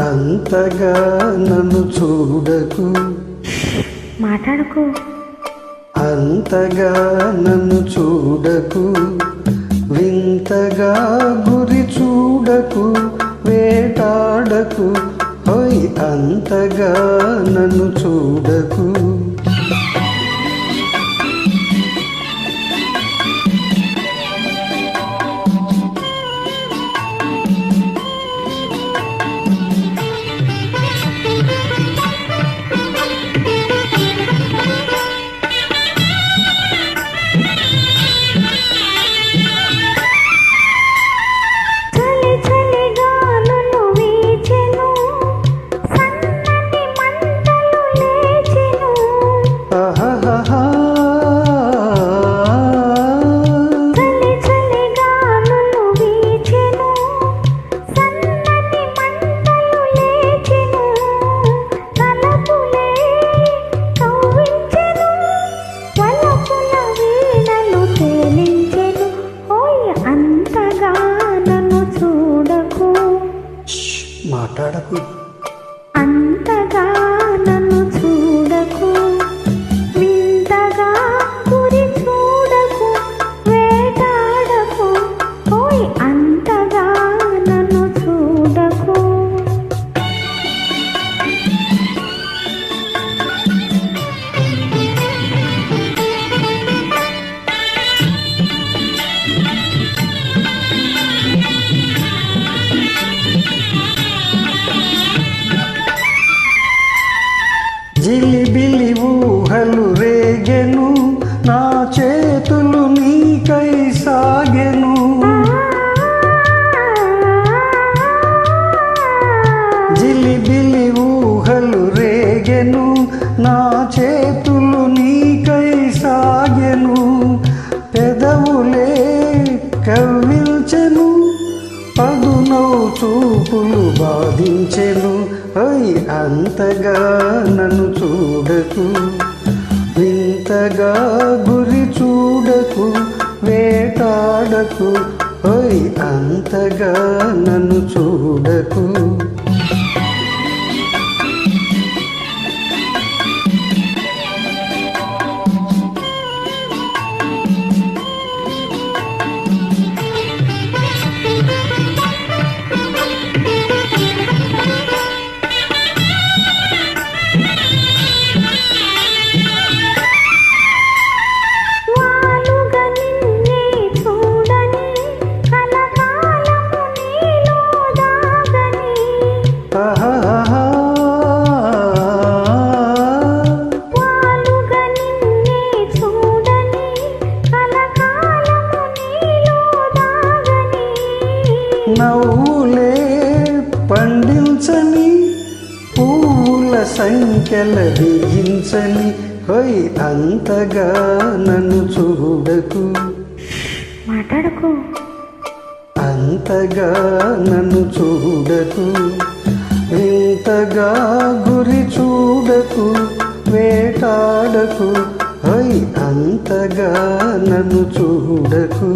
అంతగా నన్ను చూడకు, మాట్లాడకు. అంతగా నన్ను చూడకు, వింతగా గురి చూడకు, వేటాడకు. ఓయ్ అంతగా నన్ను చూడకు. మాట్లాడకు. అంతగా నన్ను చూడకు, వింతగా గురి చూడకు, వేటాడకు. ఓయ్ అంతగా నన్ను చూడకు. జిలిబిలి ఊహలు రేగెను, నా చేతులు నీకై సాగెను. జిలిబిలి ఊహలు రేగెను, నా చేతులు నీకై సాగెను. పెదవులే కవ్విల్చెను, పదునౌ చూపులు బాధించెను. ఓయ్ అంతగా నన్ను చూడకు, వింతగా గురి చూడకు, వేటాడకు. ఓయ్ అంతగా నన్ను చూడకు. నవ్వులే పండించని, పూల సంఖ్యల బిగించని. హోయ్ అంతగా నన్ను చూడకు, మాట్లాడకు. అంతగా నన్ను చూడకు, వింతగా గురి చూడకు, వేటాడకు. హోయ్ అంతగా నన్ను చూడకు.